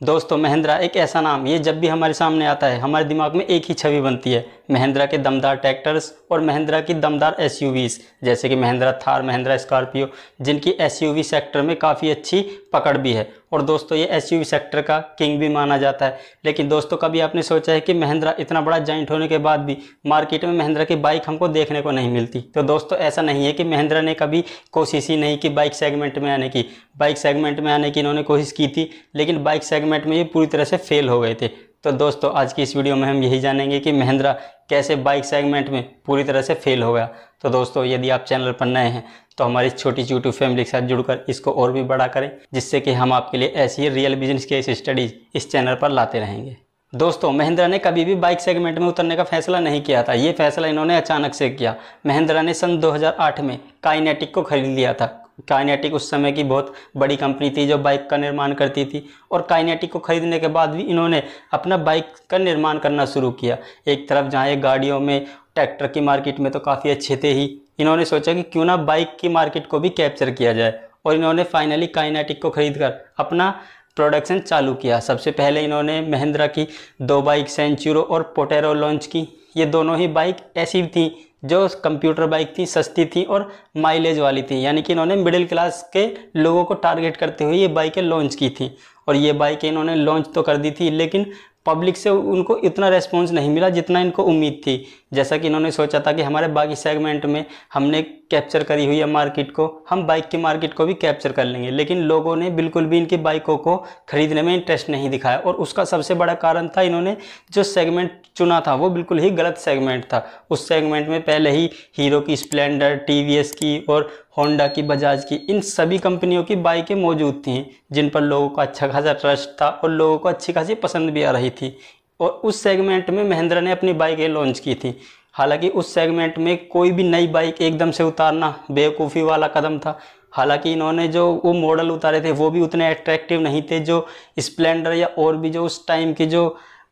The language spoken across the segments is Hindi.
दोस्तों महिंद्रा एक ऐसा नाम, ये जब भी हमारे सामने आता है हमारे दिमाग में एक ही छवि बनती है, महिंद्रा के दमदार ट्रैक्टर्स और महिंद्रा की दमदार एसयूवीज, जैसे कि महिंद्रा थार, महिंद्रा स्कॉर्पियो, जिनकी एसयूवी सेक्टर में काफ़ी अच्छी पकड़ भी है और दोस्तों ये एसयूवी सेक्टर का किंग भी माना जाता है। लेकिन दोस्तों कभी आपने सोचा है कि महिंद्रा इतना बड़ा जाइंट होने के बाद भी मार्केट में महिंद्रा की बाइक हमको देखने को नहीं मिलती? तो दोस्तों ऐसा नहीं है कि महिंद्रा ने कभी कोशिश ही नहीं की बाइक सेगमेंट में आने की। बाइक सेगमेंट में आने की इन्होंने कोशिश की थी, लेकिन बाइक सेगमेंट में ये पूरी तरह से फेल हो गए थे। तो दोस्तों आज की इस वीडियो में हम यही जानेंगे कि महिंद्रा कैसे बाइक सेगमेंट में पूरी तरह से फेल हो गया। तो दोस्तों यदि आप चैनल पर नए हैं तो हमारी छोटी यूट्यूब फैमिली के साथ जुड़कर इसको और भी बड़ा करें, जिससे कि हम आपके लिए ऐसी ही रियल बिजनेस केस स्टडीज इस चैनल पर लाते रहेंगे। दोस्तों महिंद्रा ने कभी भी बाइक सेगमेंट में उतरने का फैसला नहीं किया था, ये फैसला इन्होंने अचानक से किया। महिंद्रा ने सन 2008 में काइनेटिक को खरीद लिया था। काइनेटिक उस समय की बहुत बड़ी कंपनी थी जो बाइक का निर्माण करती थी, और काइनेटिक को खरीदने के बाद भी इन्होंने अपना बाइक का निर्माण करना शुरू किया। एक तरफ जहाँ ये गाड़ियों में, ट्रैक्टर की मार्केट में तो काफ़ी अच्छे थे ही, इन्होंने सोचा कि क्यों ना बाइक की मार्केट को भी कैप्चर किया जाए, और इन्होंने फाइनली काइनेटिक को खरीदकर अपना प्रोडक्शन चालू किया। सबसे पहले इन्होंने महिंद्रा की 2 बाइक सेंचुरो और पोटेरो लॉन्च की। ये दोनों ही बाइक ऐसी थी जो कंप्यूटर बाइक थी, सस्ती थी और माइलेज वाली थी, यानी कि इन्होंने मिडिल क्लास के लोगों को टारगेट करते हुए ये बाइकें लॉन्च की थी। और ये बाइकें इन्होंने लॉन्च तो कर दी थी, लेकिन पब्लिक से उनको इतना रेस्पॉन्स नहीं मिला जितना इनको उम्मीद थी। जैसा कि इन्होंने सोचा था कि हमारे बाकी सेगमेंट में हमने कैप्चर करी हुई है मार्केट को, हम बाइक की मार्केट को भी कैप्चर कर लेंगे, लेकिन लोगों ने बिल्कुल भी इनकी बाइकों को खरीदने में इंटरेस्ट नहीं दिखाया। और उसका सबसे बड़ा कारण था, इन्होंने जो सेगमेंट चुना था वो बिल्कुल ही गलत सेगमेंट था। उस सेगमेंट में पहले ही हीरो की स्प्लेंडर, टीवीएस की और होंडा की, बजाज की, इन सभी कंपनियों की बाइकें मौजूद थीं जिन पर लोगों का अच्छा खासा ट्रस्ट था और लोगों को अच्छी खासी पसंद भी आ रही थी। और उस सेगमेंट में महिंद्रा ने अपनी बाइकें लॉन्च की थी। हालांकि उस सेगमेंट में कोई भी नई बाइक एकदम से उतारना बेवकूफ़ी वाला कदम था। हालांकि इन्होंने जो वो मॉडल उतारे थे वो भी उतने अट्रैक्टिव नहीं थे जो स्प्लेंडर या और भी जो उस टाइम की जो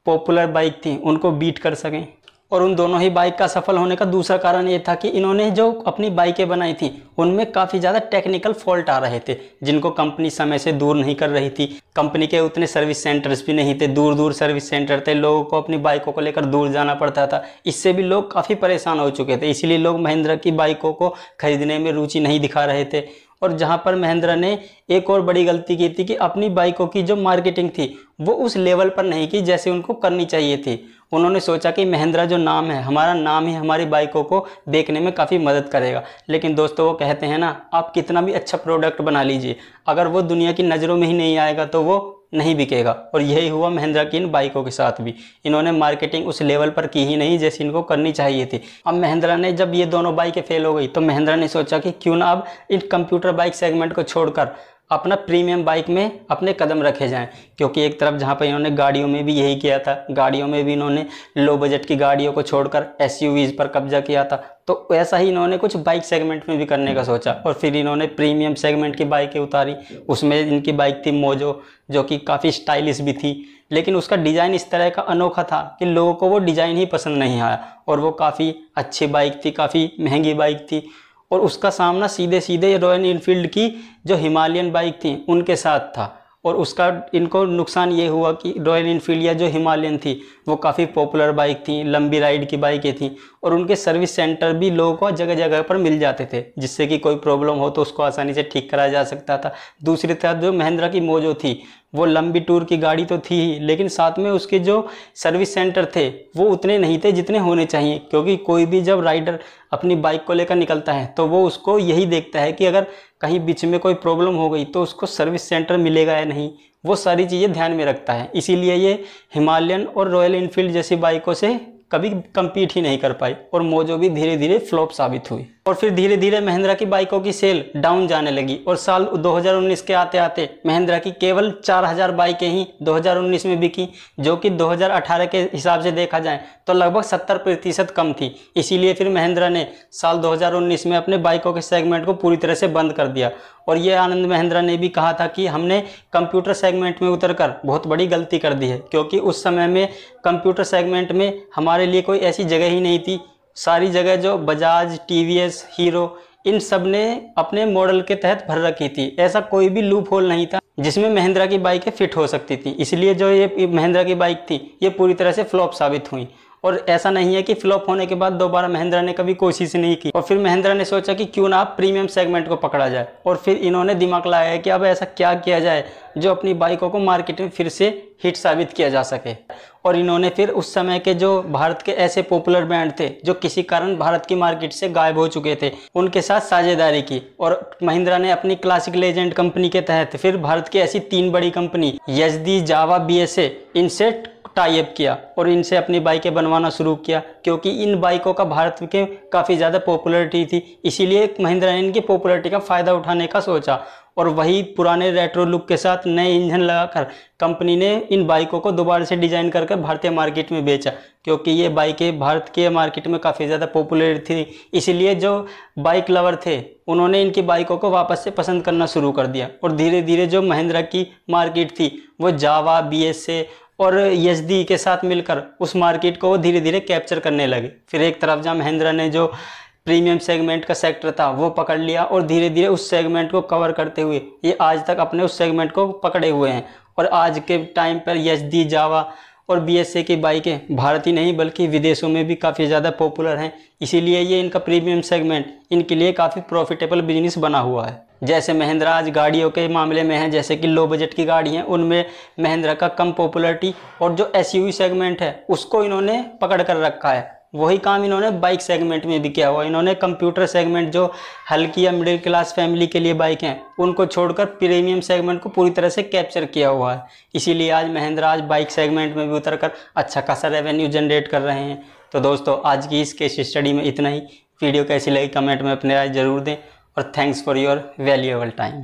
पॉपुलर बाइक थी उनको बीट कर सकें। और उन दोनों ही बाइक का सफल होने का दूसरा कारण ये था कि इन्होंने जो अपनी बाइकें बनाई थी उनमें काफ़ी ज़्यादा टेक्निकल फॉल्ट आ रहे थे, जिनको कंपनी समय से दूर नहीं कर रही थी। कंपनी के उतने सर्विस सेंटर्स भी नहीं थे, दूर दूर सर्विस सेंटर थे, लोगों को अपनी बाइकों को लेकर दूर जाना पड़ता था। इससे भी लोग काफ़ी परेशान हो चुके थे, इसीलिए लोग महिंद्रा की बाइकों को खरीदने में रुचि नहीं दिखा रहे थे। और जहां पर महिंद्रा ने एक और बड़ी गलती की थी कि अपनी बाइकों की जो मार्केटिंग थी वो उस लेवल पर नहीं की जैसे उनको करनी चाहिए थी। उन्होंने सोचा कि महिंद्रा जो नाम है, हमारा नाम ही हमारी बाइकों को बेचने में काफ़ी मदद करेगा। लेकिन दोस्तों वो कहते हैं ना, आप कितना भी अच्छा प्रोडक्ट बना लीजिए, अगर वो दुनिया की नज़रों में ही नहीं आएगा तो वो नहीं बिकेगा। और यही हुआ महिंद्रा की इन बाइकों के साथ भी। इन्होंने मार्केटिंग उस लेवल पर की ही नहीं जैसे इनको करनी चाहिए थी। अब महिंद्रा ने, जब ये दोनों बाइकें फेल हो गई तो महिंद्रा ने सोचा कि क्यों ना अब इन कंप्यूटर बाइक सेगमेंट को छोड़कर अपना प्रीमियम बाइक में अपने कदम रखे जाएं। क्योंकि एक तरफ जहां पर इन्होंने गाड़ियों में भी यही किया था, गाड़ियों में भी इन्होंने लो बजट की गाड़ियों को छोड़कर एसयूवीज पर कब्जा किया था, तो ऐसा ही इन्होंने कुछ बाइक सेगमेंट में भी करने का सोचा। और फिर इन्होंने प्रीमियम सेगमेंट की बाइकें उतारी। उसमें इनकी बाइक थी मोजो, जो कि काफ़ी स्टाइलिश भी थी, लेकिन उसका डिज़ाइन इस तरह का अनोखा था कि लोगों को वो डिज़ाइन ही पसंद नहीं आया। और वो काफ़ी अच्छी बाइक थी, काफ़ी महंगी बाइक थी, और उसका सामना सीधे सीधे रॉयल इनफील्ड की जो हिमालयन बाइक थी उनके साथ था। और उसका इनको नुकसान ये हुआ कि रॉयल इनफील्ड या जो हिमालयन थी वो काफ़ी पॉपुलर बाइक थी, लंबी राइड की बाइकें थी, और उनके सर्विस सेंटर भी लोगों को जगह जगह पर मिल जाते थे, जिससे कि कोई प्रॉब्लम हो तो उसको आसानी से ठीक कराया जा सकता था। दूसरी तरफ जो महिंद्रा की मोजो थी वो लंबी टूर की गाड़ी तो थी ही, लेकिन साथ में उसके जो सर्विस सेंटर थे वो उतने नहीं थे जितने होने चाहिए। क्योंकि कोई भी जब राइडर अपनी बाइक को लेकर निकलता है तो वो उसको यही देखता है कि अगर कहीं बीच में कोई प्रॉब्लम हो गई तो उसको सर्विस सेंटर मिलेगा या नहीं, वो सारी चीज़ें ध्यान में रखता है। इसीलिए ये हिमालयन और रॉयल इनफील्ड जैसी बाइकों से कभी कम्पीट ही नहीं कर पाई, और मोजो भी धीरे धीरे फ्लॉप साबित हुई। और फिर धीरे धीरे महिंद्रा की बाइकों की सेल डाउन जाने लगी, और साल 2019 के आते आते महिंद्रा की केवल 4000 बाइकें ही 2019 में बिकी, जो कि 2018 के हिसाब से देखा जाए तो लगभग 70% कम थी। इसीलिए फिर महिंद्रा ने साल 2019 में अपने बाइकों के सेगमेंट को पूरी तरह से बंद कर दिया। और ये आनंद महिंद्रा ने भी कहा था कि हमने कंप्यूटर सेगमेंट में उतरकर बहुत बड़ी गलती कर दी है, क्योंकि उस समय में कंप्यूटर सेगमेंट में हमारे लिए कोई ऐसी जगह ही नहीं थी। सारी जगह जो बजाज, टीवीएस, हीरो, इन सब ने अपने मॉडल के तहत भर रखी थी, ऐसा कोई भी लूप होल नहीं था जिसमें महिंद्रा की बाइकें फिट हो सकती थी, इसलिए जो ये महिंद्रा की बाइक थी ये पूरी तरह से फ्लॉप साबित हुई। और ऐसा नहीं है कि फ्लॉप होने के बाद दोबारा महिंद्रा ने कभी कोशिश नहीं की, और फिर महिंद्रा ने सोचा कि क्यों ना आप प्रीमियम सेगमेंट को पकड़ा जाए, और फिर इन्होंने दिमाग लगाया है कि अब ऐसा क्या किया जाए जो अपनी बाइकों को मार्केट में फिर से हिट साबित किया जा सके। और इन्होंने फिर उस समय के जो भारत के ऐसे पॉपुलर ब्रांड थे जो किसी कारण भारत की मार्केट से गायब हो चुके थे, उनके साथ साझेदारी की, और महिंद्रा ने अपनी क्लासिक लेजेंड कंपनी के तहत फिर भारत की ऐसी 3 बड़ी कंपनी यजदी, जावा, BSA इनसे टाई अप किया और इनसे अपनी बाइकें बनवाना शुरू किया, क्योंकि इन बाइकों का भारत के काफ़ी ज़्यादा पॉपुलरिटी थी। इसीलिए महिंद्रा ने इनकी पॉपुलरिटी का फ़ायदा उठाने का सोचा, और वही पुराने रेट्रो लुक के साथ नए इंजन लगाकर कंपनी ने इन बाइकों को दोबारा से डिज़ाइन करके भारतीय मार्केट में बेचा, क्योंकि ये बाइकें भारत के मार्केट में काफ़ी ज़्यादा पॉपुलर थी। इसीलिए जो बाइक लवर थे उन्होंने इनकी बाइकों को वापस से पसंद करना शुरू कर दिया, और धीरे धीरे जो महिंद्रा की मार्केट थी वो जावा, BSA और यजदी के साथ मिलकर उस मार्केट को वो धीरे धीरे कैप्चर करने लगे। फिर एक तरफ जहाँ महिंद्रा ने जो प्रीमियम सेगमेंट का सेक्टर था वो पकड़ लिया, और धीरे धीरे उस सेगमेंट को कवर करते हुए ये आज तक अपने उस सेगमेंट को पकड़े हुए हैं। और आज के टाइम पर यजदी, जावा और BSA की बाइकें भारत ही नहीं बल्कि विदेशों में भी काफ़ी ज़्यादा पॉपुलर हैं। इसीलिए ये इनका प्रीमियम सेगमेंट इनके लिए काफ़ी प्रॉफिटेबल बिजनेस बना हुआ है। जैसे महिंद्रा आज गाड़ियों के मामले में है, जैसे कि लो बजट की गाड़ी हैं उनमें महिंद्रा का कम पॉपुलरिटी, और जो SUV सेगमेंट है उसको इन्होंने पकड़ कर रखा है। वही काम इन्होंने बाइक सेगमेंट में भी किया हुआ। इन्होंने कंप्यूटर सेगमेंट जो हल्की या मिडिल क्लास फैमिली के लिए बाइक हैं उनको छोड़कर प्रीमियम सेगमेंट को पूरी तरह से कैप्चर किया हुआ है। इसीलिए आज महिंद्रा आज बाइक सेगमेंट में भी उतरकर अच्छा खासा रेवेन्यू जनरेट कर रहे हैं। तो दोस्तों आज की इस केस स्टडी में इतना ही। वीडियो कैसी लगी कमेंट में अपने राय जरूर दें, और thanks for your valuable time.